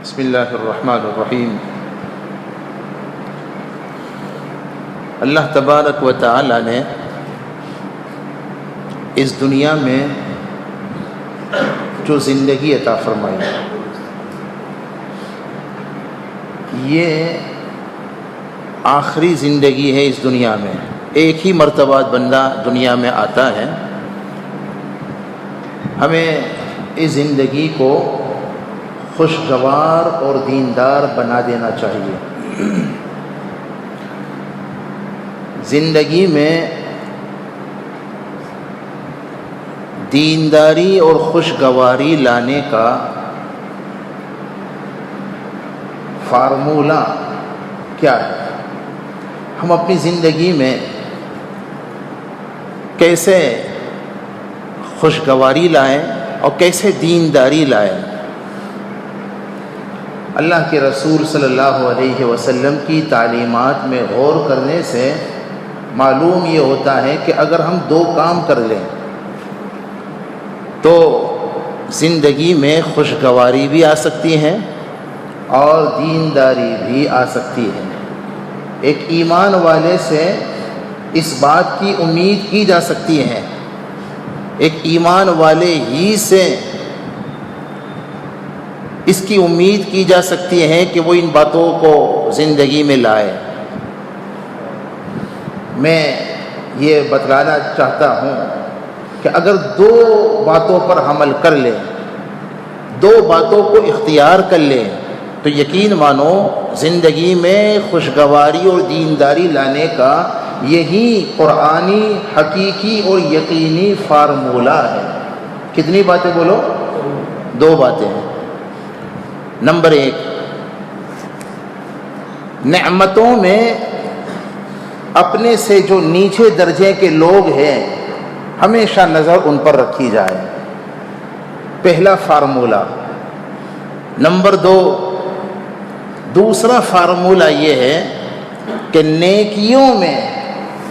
بسم اللہ الرحمن الرحیم۔ اللہ تبارک و تعالی نے اس دنیا میں جو زندگی عطا فرمائی، یہ آخری زندگی ہے اس دنیا میں۔ ایک ہی مرتبہ بندہ دنیا میں آتا ہے۔ ہمیں اس زندگی کو خوشگوار اور دیندار بنا دینا چاہیے۔ زندگی میں دینداری اور خوشگواری لانے کا فارمولہ کیا ہے؟ ہم اپنی زندگی میں کیسے خوشگواری لائیں اور کیسے دینداری لائیں؟ اللہ کے رسول صلی اللہ علیہ وسلم کی تعلیمات میں غور کرنے سے معلوم یہ ہوتا ہے کہ اگر ہم دو کام کر لیں تو زندگی میں خوشگواری بھی آ سکتی ہے اور دینداری بھی آ سکتی ہے۔ ایک ایمان والے سے اس بات کی امید کی جا سکتی ہے، ایک ایمان والے ہی سے اس کی امید کی جا سکتی ہے کہ وہ ان باتوں کو زندگی میں لائے۔ میں یہ بتلانا چاہتا ہوں کہ اگر دو باتوں پر عمل کر لیں، دو باتوں کو اختیار کر لیں، تو یقین مانو زندگی میں خوشگواری اور دینداری لانے کا یہی قرآنی حقیقی اور یقینی فارمولہ ہے۔ کتنی باتیں بولو؟ دو باتیں ہیں۔ نمبر ایک، نعمتوں میں اپنے سے جو نیچے درجے کے لوگ ہیں ہمیشہ نظر ان پر رکھی جائے، پہلا فارمولہ۔ نمبر دو، دوسرا فارمولہ یہ ہے کہ نیکیوں میں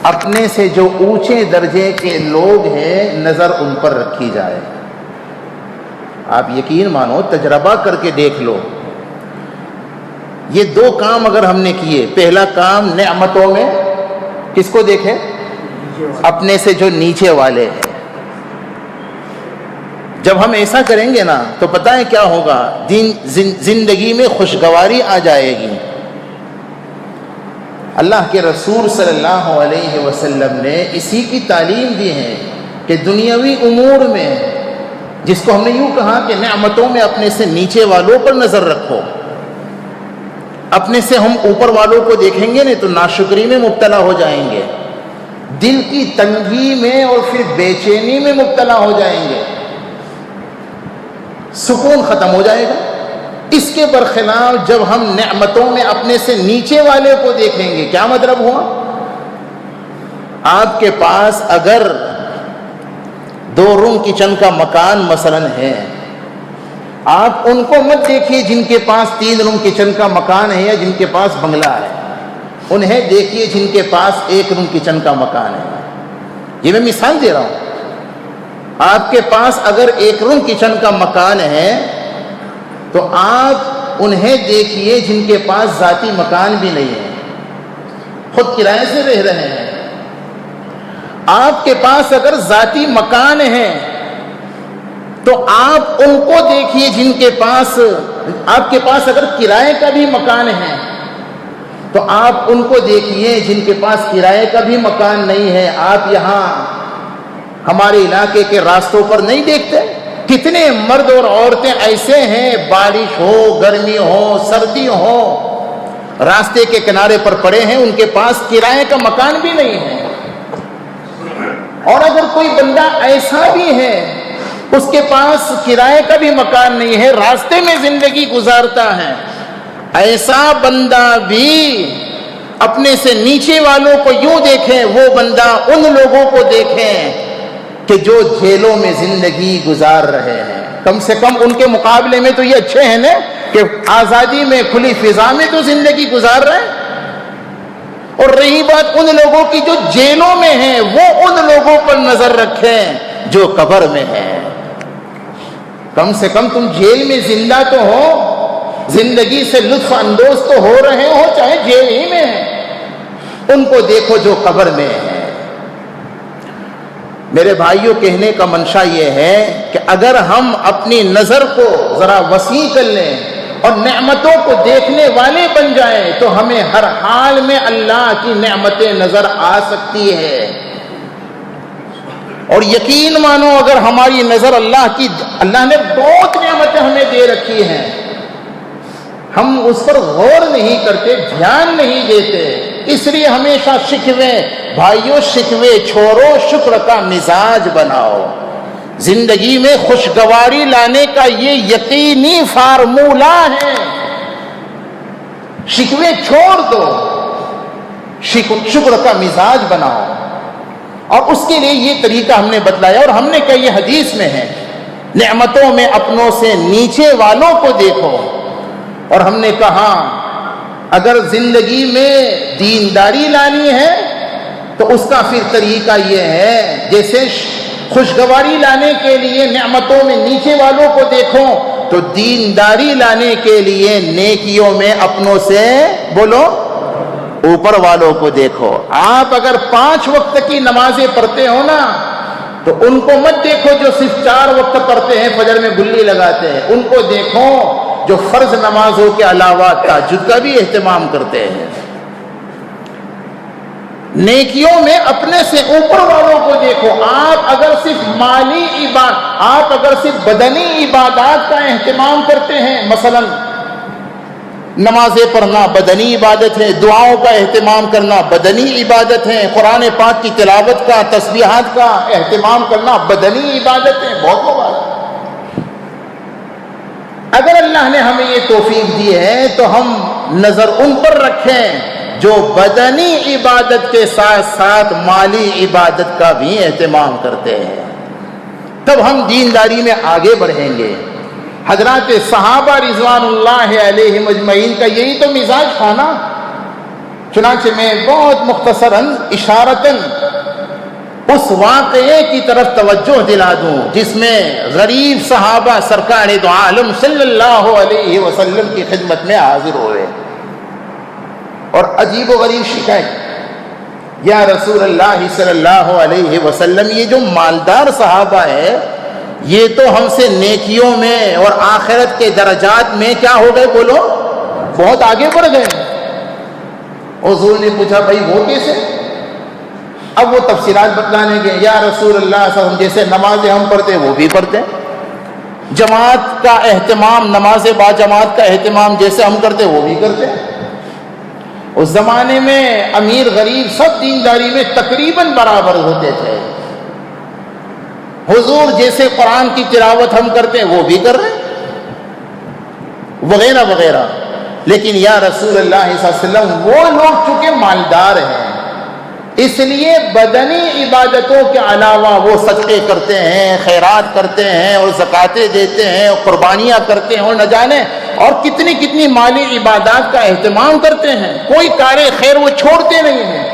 اپنے سے جو اونچے درجے کے لوگ ہیں نظر ان پر رکھی جائے۔ آپ یقین مانو، تجربہ کر کے دیکھ لو، یہ دو کام اگر ہم نے کیے، پہلا کام نعمتوں میں کس کو دیکھیں؟ اپنے سے جو نیچے والے ہیں۔ جب ہم ایسا کریں گے نا تو پتہ ہے کیا ہوگا؟ زندگی میں خوشگواری آ جائے گی۔ اللہ کے رسول صلی اللہ علیہ وسلم نے اسی کی تعلیم دی ہے کہ دنیاوی امور میں، جس کو ہم نے یوں کہا کہ نعمتوں میں اپنے سے نیچے والوں پر نظر رکھو۔ اپنے سے ہم اوپر والوں کو دیکھیں گے نا تو ناشکری میں مبتلا ہو جائیں گے، دل کی تنگی میں اور پھر بے چینی میں مبتلا ہو جائیں گے، سکون ختم ہو جائے گا۔ اس کے برخلاف جب ہم نعمتوں میں اپنے سے نیچے والے کو دیکھیں گے، کیا مطلب ہوا؟ آپ کے پاس اگر 2 روم کچن کا مکان مثلاً ہے، آپ ان کو مت دیکھیے جن کے پاس 3 روم کچن کا مکان ہے یا جن کے پاس بنگلہ ہے، انہیں دیکھیے جن کے پاس 1 روم کچن کا مکان ہے۔ یہ میں مثال دے رہا ہوں۔ آپ کے پاس اگر 1 روم کچن کا مکان ہے تو آپ انہیں دیکھیے جن کے پاس ذاتی مکان بھی نہیں ہے، خود کرائے سے رہ رہے ہیں۔ آپ کے پاس اگر ذاتی مکان ہے تو آپ ان کو دیکھیے جن کے پاس، آپ کے پاس اگر کرائے کا بھی مکان ہے تو آپ ان کو دیکھیے جن کے پاس کرائے کا بھی مکان نہیں ہے۔ آپ یہاں ہمارے علاقے کے راستوں پر نہیں دیکھتے؟ کتنے مرد اور عورتیں ایسے ہیں، بارش ہو، گرمی ہو، سردی ہو، راستے کے کنارے پر پڑے ہیں، ان کے پاس کرائے کا مکان بھی نہیں ہے۔ اور اگر کوئی بندہ ایسا بھی ہے، اس کے پاس کرائے کا بھی مکان نہیں ہے، راستے میں زندگی گزارتا ہے، ایسا بندہ بھی اپنے سے نیچے والوں کو یوں دیکھیں، وہ بندہ ان لوگوں کو دیکھیں کہ جو جیلوں میں زندگی گزار رہے ہیں۔ کم سے کم ان کے مقابلے میں تو یہ اچھے ہیں نا کہ آزادی میں، کھلی فضا میں تو زندگی گزار رہے ہیں۔ اور رہی بات ان لوگوں کی جو جیلوں میں ہیں، وہ ان لوگوں پر نظر رکھیں جو قبر میں ہیں۔ کم سے کم تم جیل میں زندہ تو ہو، زندگی سے لطف اندوز تو ہو رہے ہو چاہے جیل ہی میں ہیں، ان کو دیکھو جو قبر میں ہیں۔ میرے بھائیوں، کہنے کا منشا یہ ہے کہ اگر ہم اپنی نظر کو ذرا وسیع کر لیں اور نعمتوں کو دیکھنے والے بن جائیں تو ہمیں ہر حال میں اللہ کی نعمتیں نظر آ سکتی ہے۔ اور یقین مانو، اگر ہماری نظر اللہ نے بہت نعمتیں ہمیں دے رکھی ہیں، ہم اس پر غور نہیں کرتے، دھیان نہیں دیتے، اس لیے ہمیشہ شکوے۔ بھائیو، شکوے چھوڑو، شکر کا مزاج بناؤ۔ زندگی میں خوشگواری لانے کا یہ یقینی فارمولہ ہے۔ شکوے چھوڑ دو، شکر کا مزاج بناؤ، اور اس کے لیے یہ طریقہ ہم نے بتلایا، اور ہم نے کہا یہ حدیث میں ہے، نعمتوں میں اپنوں سے نیچے والوں کو دیکھو۔ اور ہم نے کہا اگر زندگی میں دینداری لانی ہے تو اس کا پھر طریقہ یہ ہے، جیسے خوشگواری لانے کے لیے نعمتوں میں نیچے والوں کو دیکھو، تو دینداری لانے کے لیے نیکیوں میں اپنوں سے بولو اوپر والوں کو دیکھو۔ آپ اگر 5 وقت کی نمازیں پڑھتے ہو نا تو ان کو مت دیکھو جو صرف 4 وقت پڑھتے ہیں، فجر میں گلی لگاتے ہیں، ان کو دیکھو جو فرض نمازوں کے علاوہ تہجد کا بھی اہتمام کرتے ہیں۔ نیکیوں میں اپنے سے اوپر والوں کو دیکھو۔ آپ اگر صرف بدنی عبادات کا اہتمام کرتے ہیں، مثلا نمازیں پڑھنا بدنی عبادت ہے، دعاؤں کا اہتمام کرنا بدنی عبادت ہے، قرآن پاک کی تلاوت کا، تسبیحات کا اہتمام کرنا بدنی عبادت ہے، بہت مبارک۔ اگر اللہ نے ہمیں یہ توفیق دی ہے تو ہم نظر ان پر رکھیں جو بدنی عبادت کے ساتھ ساتھ مالی عبادت کا بھی اہتمام کرتے ہیں، تب ہم دینداری میں آگے بڑھیں گے۔ حضرات صحابہ رضوان اللہ علیہم اجمعین کا یہی تو مزاج تھا نا۔ چنانچہ میں بہت مختصراً اشارتاً اس واقعے کی طرف توجہ دلا دوں جس میں غریب صحابہ سرکار دو عالم صلی اللہ علیہ وسلم کی خدمت میں حاضر ہوئے اور عجیب و غریب شکایت، یا رسول اللہ صلی اللہ علیہ وسلم، یہ جو مالدار صحابہ ہے یہ تو ہم سے نیکیوں میں اور آخرت کے درجات میں کیا ہو گئے، بولو بہت آگے بڑھ گئے۔ حضور نے پوچھا بھائی وہ کیسے؟ اب وہ تفصیلات بتلانے گئے، یا رسول اللہ صلی اللہ علیہ وسلم، جیسے نمازیں ہم پڑھتے وہ بھی پڑھتے، جماعت کا اہتمام، نماز با جماعت کا اہتمام جیسے ہم کرتے وہ بھی کرتے۔ اس زمانے میں امیر غریب سب دینداری میں تقریباً برابر ہوتے تھے۔ حضور جیسے قرآن کی تلاوت ہم کرتے ہیں وہ بھی کر رہے وغیرہ وغیرہ۔ لیکن یا رسول اللہ صلی اللہ علیہ وسلم، وہ لوگ چونکہ مالدار ہیں اس لیے بدنی عبادتوں کے علاوہ وہ صدقے کرتے ہیں، خیرات کرتے ہیں اور زکاتیں دیتے ہیں اور قربانیاں کرتے ہیں اور نہ جانے اور کتنی کتنی مالی عبادات کا اہتمام کرتے ہیں، کوئی کار خیر وہ چھوڑتے نہیں ہیں۔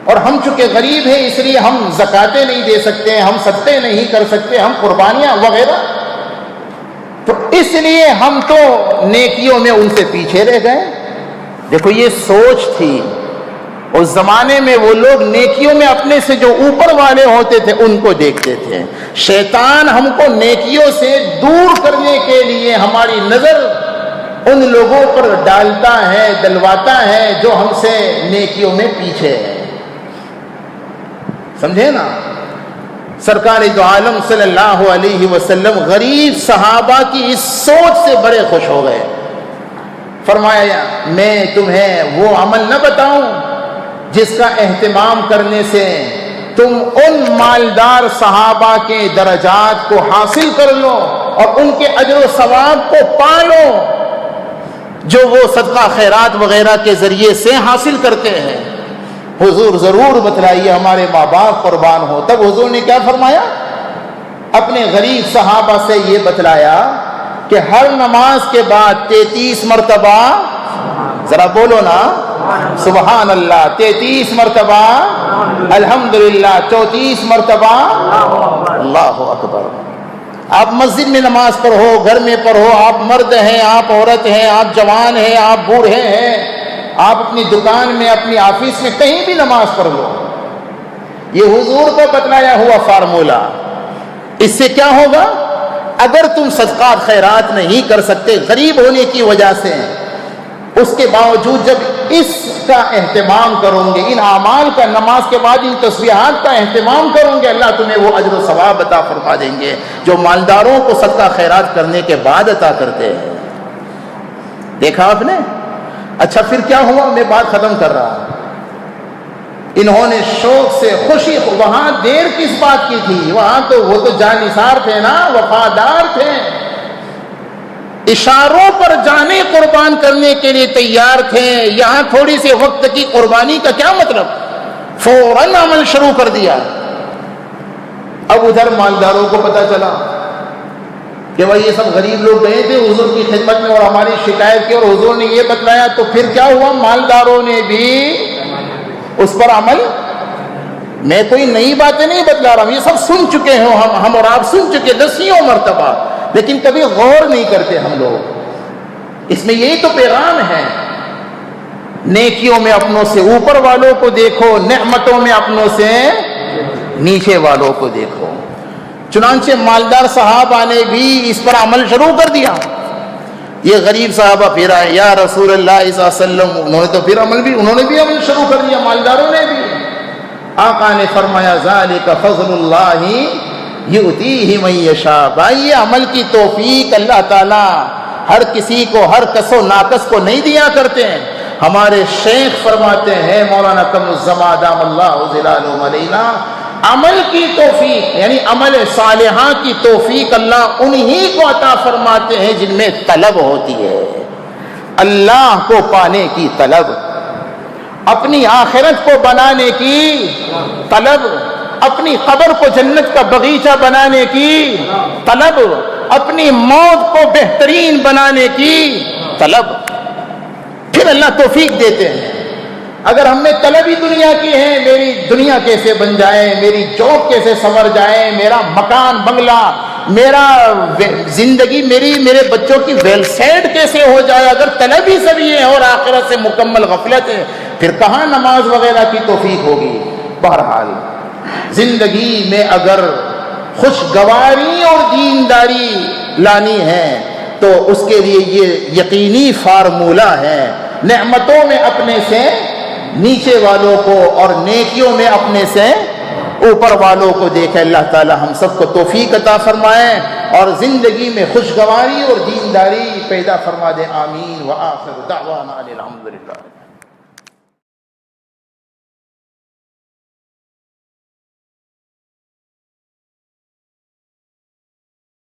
اور ہم چونکہ غریب ہیں اس لیے ہم زکاتیں نہیں دے سکتے، ہم صدقے نہیں کر سکتے، ہم قربانیاں وغیرہ، تو اس لیے ہم تو نیکیوں میں ان سے پیچھے رہ گئے۔ دیکھو یہ سوچ تھی اس زمانے میں، وہ لوگ نیکیوں میں اپنے سے جو اوپر والے ہوتے تھے ان کو دیکھتے تھے۔ شیطان ہم کو نیکیوں سے دور کرنے کے لیے ہماری نظر ان لوگوں پر ڈالتا ہے، دلواتا ہے جو ہم سے نیکیوں میں پیچھے ہے۔ سمجھے نا؟ سرکار دو عالم صلی اللہ علیہ وسلم غریب صحابہ کی اس سوچ سے بڑے خوش ہو گئے۔ فرمایا میں تمہیں وہ عمل نہ بتاؤں جس کا اہتمام کرنے سے تم ان مالدار صحابہ کے درجات کو حاصل کر لو اور ان کے اجر و ثواب کو پا لو جو وہ صدقہ خیرات وغیرہ کے ذریعے سے حاصل کرتے ہیں۔ حضور ضرور بتلائیے، ہمارے ماں باپ قربان ہو۔ تب حضور نے کیا فرمایا؟ اپنے غریب صحابہ سے یہ بتلایا کہ ہر نماز کے بعد 33 مرتبہ، ذرا بولو نا سبحان اللہ، 33 مرتبہ الحمدللہ، 34 مرتبہ اللہ اکبر۔ آپ مسجد میں نماز پڑھو، گھر میں پڑھو، آپ مرد ہیں، آپ عورت ہیں، آپ جوان ہیں، آپ بوڑھے ہیں، آپ اپنی دکان میں، اپنی آفس میں، کہیں بھی نماز پڑھ لو. یہ حضور کو بتلایا ہوا فارمولہ. اس سے کیا ہوگا؟ اگر تم صدقات خیرات نہیں کر سکتے غریب ہونے کی وجہ سے، اس کے باوجود جب اس کا اہتمام کرو گے، ان اعمال کا، نماز کے بعد ان تسبیحات کا اہتمام کرو گے، اللہ تمہیں وہ اجر و ثواب عطا فرما دیں گے جو مالداروں کو صدقہ خیرات کرنے کے بعد عطا کرتے ہیں. دیکھا آپ نے؟ اچھا پھر کیا ہوا؟ میں بات ختم کر رہا ہوں. انہوں نے شوق سے خوشی، وہاں دیر کس بات کی تھی؟ وہاں تو وہ تو جانثار تھے نا، وفادار تھے، اشاروں پر جانے قربان کرنے کے لیے تیار تھے. یہاں تھوڑی سی وقت کی قربانی کا کیا مطلب؟ فوراً عمل شروع کر دیا. اب ادھر مالداروں کو پتا چلا کہ بھائی یہ سب غریب لوگ گئے تھے حضور کی خدمت میں اور ہماری شکایت کی اور حضور نے یہ بتلایا. تو پھر کیا ہوا؟ مالداروں نے بھی اس پر عمل. میں کوئی نئی باتیں نہیں بتلا رہا ہوں، یہ سب سن چکے ہیں ہم اور آپ سن چکے دسیوں مرتبہ، لیکن کبھی غور نہیں کرتے ہم لوگ. اس میں یہی تو پیغام ہے. نیکیوں میں اپنوں سے اوپر والوں کو دیکھو، نعمتوں میں اپنوں سے نیچے والوں کو دیکھو. چنانچہ مالدار صحابہ نے بھی اس پر عمل شروع کر دیا. یہ غریب صحابہ پھر آئے، یا رسول اللہ صلی اللہ علیہ وسلم. انہوں نے تو پھر انہوں نے بھی عمل شروع کر دیا، مالداروں نے بھی. آقا نے فرمایا ذالک فضل اللہ یؤتیہ من یشاء. بھائی یہ عمل کی توفیق اللہ تعالیٰ ہر کسی کو، ہر کس و ناقص کو نہیں دیا کرتے ہیں. ہمارے شیخ فرماتے ہیں مولانا کمر الزمان دام اللہ ظلالہ علینا، عمل کی توفیق یعنی عمل صالحہ کی توفیق اللہ انہی کو عطا فرماتے ہیں جن میں طلب ہوتی ہے، اللہ کو پانے کی طلب، اپنی آخرت کو بنانے کی طلب، اپنی قبر کو جنت کا باغیچہ بنانے کی طلب، اپنی موت کو بہترین بنانے کی طلب. پھر اللہ توفیق دیتے ہیں. اگر ہم نے طلب ہی دنیا کی ہے، میری دنیا کیسے بن جائے، میری جاب کیسے سنور جائے، میرا مکان بنگلہ، میرا زندگی، میرے بچوں کی ویل سیٹ کیسے ہو جائے، اگر طلب ہی سب یہ ہے اور آخرت سے مکمل غفلت ہے، پھر کہاں نماز وغیرہ کی توفیق ہوگی. بہرحال زندگی میں اگر خوشگواری اور دینداری لانی ہے تو اس کے لیے یہ یقینی فارمولہ ہے، نعمتوں میں اپنے سے نیچے والوں کو اور نیکیوں میں اپنے سے اوپر والوں کو دیکھے. اللہ تعالی ہم سب کو توفیق عطا فرمائے اور زندگی میں خوشگواری اور دینداری پیدا فرما دے. آمین. وآخر دعوانا الحمدللہ.